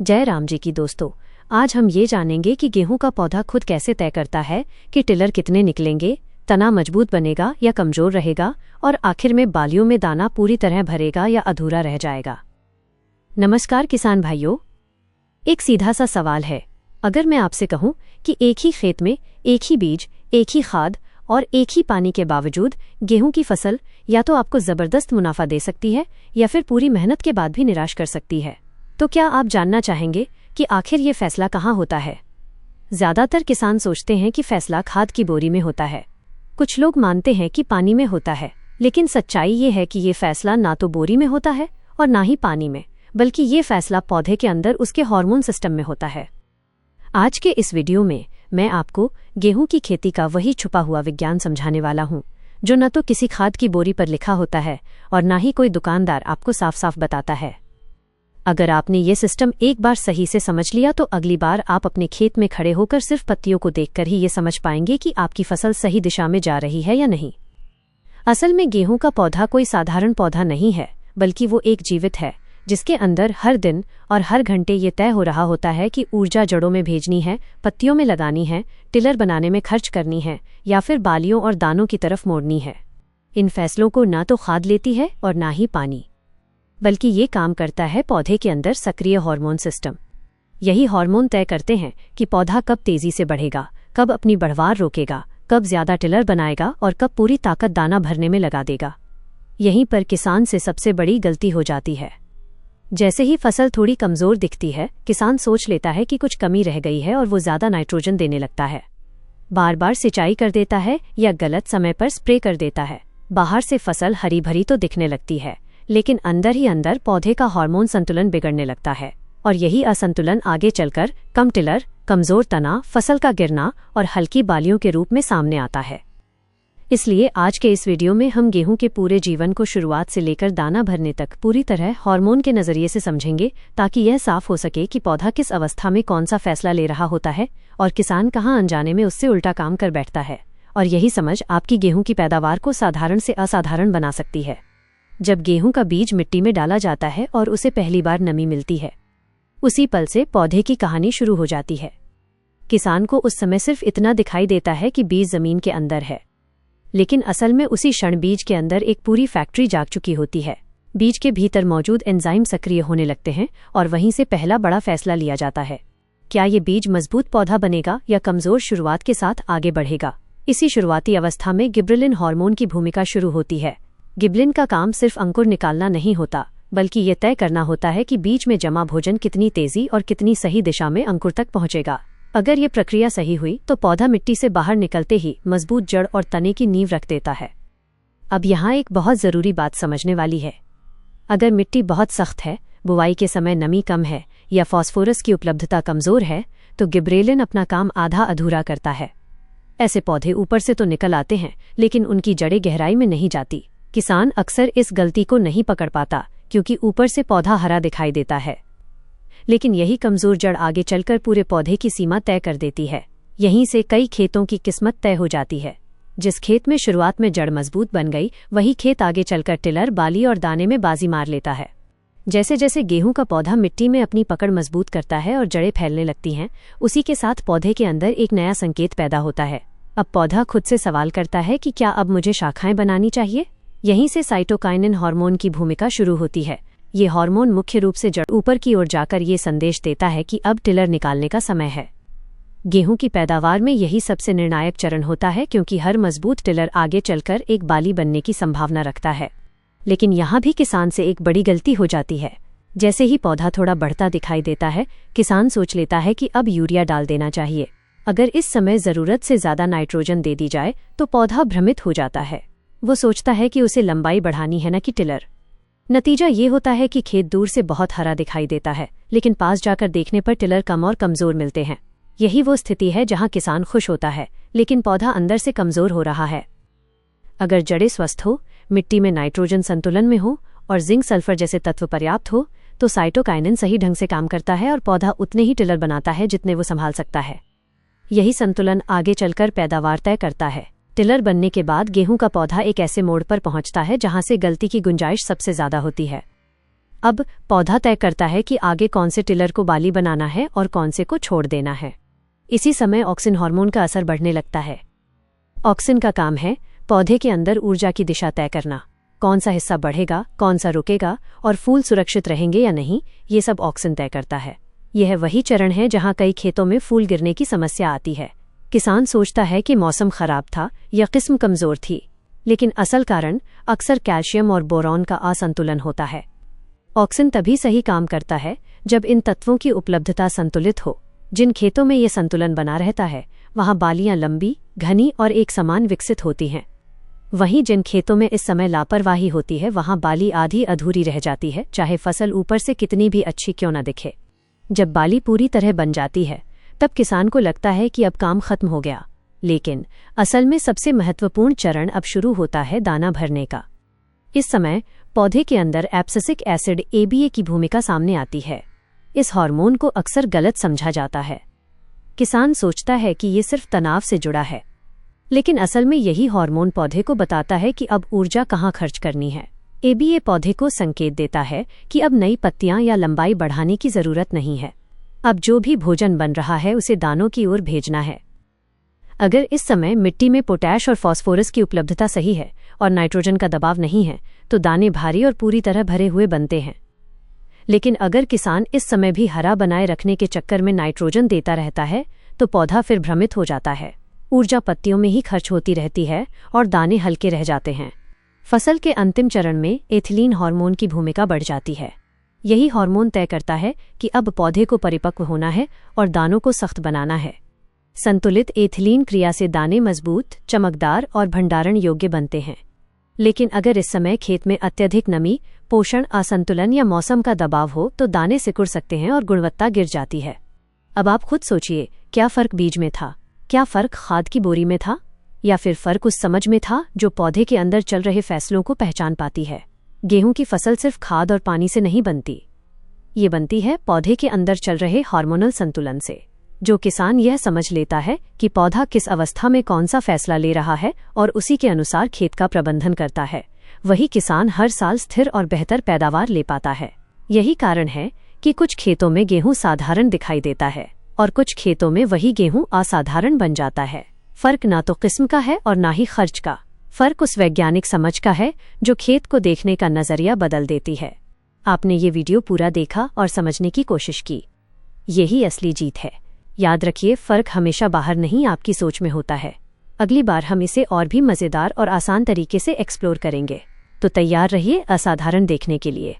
जय राम जी की दोस्तों, आज हम ये जानेंगे कि गेहूं का पौधा खुद कैसे तय करता है कि टिलर कितने निकलेंगे, तना मजबूत बनेगा या कमजोर रहेगा और आखिर में बालियों में दाना पूरी तरह भरेगा या अधूरा रह जाएगा। नमस्कार किसान भाइयों, एक सीधा सा सवाल है। अगर मैं आपसे कहूं कि एक ही खेत में एक ही बीज, एक ही खाद और एक ही पानी के बावजूद गेहूं की फसल या तो आपको जबरदस्त मुनाफा दे सकती है या फिर पूरी मेहनत के बाद भी निराश कर सकती है, तो क्या आप जानना चाहेंगे कि आखिर ये फैसला कहाँ होता है? ज्यादातर किसान सोचते हैं कि फैसला खाद की बोरी में होता है। कुछ लोग मानते हैं कि पानी में होता है, लेकिन सच्चाई ये है कि ये फैसला ना तो बोरी में होता है और ना ही पानी में, बल्कि ये फैसला पौधे के अंदर उसके हार्मोन सिस्टम में होता है। आज के इस वीडियो में मैं आपको गेहूं की खेती का वही छुपा हुआ विज्ञान समझाने वाला हूं, जो न तो किसी खाद की बोरी पर लिखा होता है और ना ही कोई दुकानदार आपको साफ साफ बताता है। अगर आपने ये सिस्टम एक बार सही से समझ लिया तो अगली बार आप अपने खेत में खड़े होकर सिर्फ पत्तियों को देखकर ही ये समझ पाएंगे कि आपकी फसल सही दिशा में जा रही है या नहीं। असल में गेहूं का पौधा कोई साधारण पौधा नहीं है, बल्कि वो एक जीवित है जिसके अंदर हर दिन और हर घंटे ये तय हो रहा होता है कि ऊर्जा जड़ों में भेजनी है, पत्तियों में लगानी है, टिलर बनाने में खर्च करनी है या फिर बालियों और दानों की तरफ मोड़नी है। इन फैसलों को ना तो खाद लेती है और ना ही पानी, बल्कि ये काम करता है पौधे के अंदर सक्रिय हार्मोन सिस्टम। यही हार्मोन तय करते हैं कि पौधा कब तेजी से बढ़ेगा, कब अपनी बढ़वार रोकेगा, कब ज्यादा टिलर बनाएगा और कब पूरी ताकत दाना भरने में लगा देगा। यहीं पर किसान से सबसे बड़ी गलती हो जाती है। जैसे ही फसल थोड़ी कमजोर दिखती है, किसान सोच लेता है कि कुछ कमी रह गई है और वो ज्यादा नाइट्रोजन देने लगता है। बार बार सिंचाई कर देता है या गलत समय पर स्प्रे कर देता है। बाहर से फसल हरी भरी तो दिखने लगती है, लेकिन अंदर ही अंदर पौधे का हार्मोन संतुलन बिगड़ने लगता है और यही असंतुलन आगे चलकर कम टिलर, कमजोर तना, फसल का गिरना और हल्की बालियों के रूप में सामने आता है। इसलिए आज के इस वीडियो में हम गेहूं के पूरे जीवन को शुरुआत से लेकर दाना भरने तक पूरी तरह हार्मोन के नजरिए से समझेंगे, ताकि यह साफ हो सके कि पौधा किस अवस्था में कौन सा फैसला ले रहा होता है और किसान कहां अनजाने में उससे उल्टा काम कर बैठता है। और यही समझ आपकी गेहूं की पैदावार को साधारण से असाधारण बना सकती है। जब गेहूं का बीज मिट्टी में डाला जाता है और उसे पहली बार नमी मिलती है, उसी पल से पौधे की कहानी शुरू हो जाती है। किसान को उस समय सिर्फ इतना दिखाई देता है कि बीज जमीन के अंदर है, लेकिन असल में उसी क्षण बीज के अंदर एक पूरी फैक्ट्री जाग चुकी होती है। बीज के भीतर मौजूद एंजाइम सक्रिय होने लगते हैं और वहीं से पहला बड़ा फैसला लिया जाता है। क्या ये बीज मजबूत पौधा बनेगा या कमजोर शुरुआत के साथ आगे बढ़ेगा? इसी शुरुआती अवस्था में गिबरेलिन हार्मोन की भूमिका शुरू होती है। गिबरेलिन का काम सिर्फ अंकुर निकालना नहीं होता, बल्कि ये तय करना होता है कि बीज में जमा भोजन कितनी तेजी और कितनी सही दिशा में अंकुर तक पहुंचेगा। अगर ये प्रक्रिया सही हुई तो पौधा मिट्टी से बाहर निकलते ही मजबूत जड़ और तने की नींव रख देता है। अब यहाँ एक बहुत जरूरी बात समझने वाली है। अगर मिट्टी बहुत सख्त है, बुवाई के समय नमी कम है या फास्फोरस की उपलब्धता कमजोर है, तो गिबरेलिन अपना काम आधा अधूरा करता है। ऐसे पौधे ऊपर से तो निकल आते हैं, लेकिन उनकी जड़ें गहराई में नहीं जाती। किसान अक्सर इस गलती को नहीं पकड़ पाता, क्योंकि ऊपर से पौधा हरा दिखाई देता है, लेकिन यही कमजोर जड़ आगे चलकर पूरे पौधे की सीमा तय कर देती है। यहीं से कई खेतों की किस्मत तय हो जाती है। जिस खेत में शुरुआत में जड़ मजबूत बन गई, वही खेत आगे चलकर टिलर, बाली और दाने में बाजी मार लेता है। जैसे जैसे गेहूं का पौधा मिट्टी में अपनी पकड़ मजबूत करता है और जड़ें फैलने लगती हैं, उसी के साथ पौधे के अंदर एक नया संकेत पैदा होता है। अब पौधा खुद से सवाल करता है कि क्या अब मुझे शाखाएं बनानी चाहिए? यहीं से साइटोकाइनिन हार्मोन की भूमिका शुरू होती है। ये हार्मोन मुख्य रूप से जड़ ऊपर की ओर जाकर ये संदेश देता है कि अब टिलर निकालने का समय है। गेहूं की पैदावार में यही सबसे निर्णायक चरण होता है, क्योंकि हर मजबूत टिलर आगे चलकर एक बाली बनने की संभावना रखता है। लेकिन यहाँ भी किसान से एक बड़ी गलती हो जाती है। जैसे ही पौधा थोड़ा बढ़ता दिखाई देता है, किसान सोच लेता है कि अब यूरिया डाल देना चाहिए। अगर इस समय जरूरत से ज्यादा नाइट्रोजन दे दी जाए तो पौधा भ्रमित हो जाता है। वो सोचता है कि उसे लंबाई बढ़ानी है, न कि टिलर। नतीजा ये होता है कि खेत दूर से बहुत हरा दिखाई देता है, लेकिन पास जाकर देखने पर टिलर कम और कमजोर मिलते हैं। यही वो स्थिति है जहां किसान खुश होता है, लेकिन पौधा अंदर से कमजोर हो रहा है। अगर जड़ें स्वस्थ हो, मिट्टी में नाइट्रोजन संतुलन में हो और जिंक सल्फर जैसे तत्व पर्याप्त हो, तो साइटोकाइनिन सही ढंग से काम करता है और पौधा उतने ही टिलर बनाता है जितने वो संभाल सकता है। यही संतुलन आगे चलकर पैदावार तय करता है। टिलर बनने के बाद गेहूं का पौधा एक ऐसे मोड़ पर पहुंचता है जहां से गलती की गुंजाइश सबसे ज्यादा होती है। अब पौधा तय करता है कि आगे कौन से टिलर को बाली बनाना है और कौन से को छोड़ देना है। इसी समय ऑक्सिन हार्मोन का असर बढ़ने लगता है। ऑक्सिन का काम है पौधे के अंदर ऊर्जा की दिशा तय करना। कौन सा हिस्सा बढ़ेगा, कौन सा रुकेगा और फूल सुरक्षित रहेंगे या नहीं, ये सब ऑक्सिन तय करता है। यह वही चरण है जहां कई खेतों में फूल गिरने की समस्या आती है। किसान सोचता है कि मौसम खराब था या किस्म कमजोर थी, लेकिन असल कारण अक्सर कैल्शियम और बोरॉन का असंतुलन होता है। ऑक्सिन तभी सही काम करता है जब इन तत्वों की उपलब्धता संतुलित हो। जिन खेतों में ये संतुलन बना रहता है वहां बालियां लंबी, घनी और एक समान विकसित होती हैं। वहीं जिन खेतों में इस समय लापरवाही होती है वहां बाली आधी अधूरी रह जाती है, चाहे फसल ऊपर से कितनी भी अच्छी क्यों न दिखे। जब बाली पूरी तरह बन जाती है तब किसान को लगता है कि अब काम खत्म हो गया, लेकिन असल में सबसे महत्वपूर्ण चरण अब शुरू होता है दाना भरने का। इस समय पौधे के अंदर एब्सिसिक एसिड ABA की भूमिका सामने आती है। इस हार्मोन को अक्सर गलत समझा जाता है। किसान सोचता है कि ये सिर्फ तनाव से जुड़ा है, लेकिन असल में यही हार्मोन पौधे को बताता है कि अब ऊर्जा कहाँ खर्च करनी है। ABA पौधे को संकेत देता है कि अब नई पत्तियां या लंबाई बढ़ाने की जरूरत नहीं है। अब जो भी भोजन बन रहा है उसे दानों की ओर भेजना है। अगर इस समय मिट्टी में पोटैश और फास्फोरस की उपलब्धता सही है और नाइट्रोजन का दबाव नहीं है तो दाने भारी और पूरी तरह भरे हुए बनते हैं। लेकिन अगर किसान इस समय भी हरा बनाए रखने के चक्कर में नाइट्रोजन देता रहता है तो पौधा फिर भ्रमित हो जाता है। ऊर्जा पत्तियों में ही खर्च होती रहती है और दाने हल्के रह जाते हैं। फसल के अंतिम चरण में एथिलीन हार्मोन की भूमिका बढ़ जाती है। यही हार्मोन तय करता है कि अब पौधे को परिपक्व होना है और दानों को सख्त बनाना है। संतुलित एथिलीन क्रिया से दाने मजबूत, चमकदार और भंडारण योग्य बनते हैं। लेकिन अगर इस समय खेत में अत्यधिक नमी, पोषण असंतुलन या मौसम का दबाव हो तो दाने सिकुड़ सकते हैं और गुणवत्ता गिर जाती है। अब आप खुद सोचिए, क्या फर्क बीज में था? क्या फर्क खाद की बोरी में था? या फिर फर्क उस समझ में था जो पौधे के अंदर चल रहे फैसलों को पहचान पाती है? गेहूं की फसल सिर्फ खाद और पानी से नहीं बनती, ये बनती है पौधे के अंदर चल रहे हार्मोनल संतुलन से। जो किसान यह समझ लेता है कि पौधा किस अवस्था में कौन सा फैसला ले रहा है और उसी के अनुसार खेत का प्रबंधन करता है, वही किसान हर साल स्थिर और बेहतर पैदावार ले पाता है। यही कारण है कि कुछ खेतों में गेहूं साधारण दिखाई देता है और कुछ खेतों में वही गेहूं असाधारण बन जाता है। फर्क ना तो किस्म का है और ना ही खर्च का, फर्क उस वैज्ञानिक समझ का है जो खेत को देखने का नजरिया बदल देती है। आपने ये वीडियो पूरा देखा और समझने की कोशिश की, यही असली जीत है। याद रखिए, फर्क हमेशा बाहर नहीं आपकी सोच में होता है। अगली बार हम इसे और भी मजेदार और आसान तरीके से एक्सप्लोर करेंगे, तो तैयार रहिए असाधारण देखने के लिए।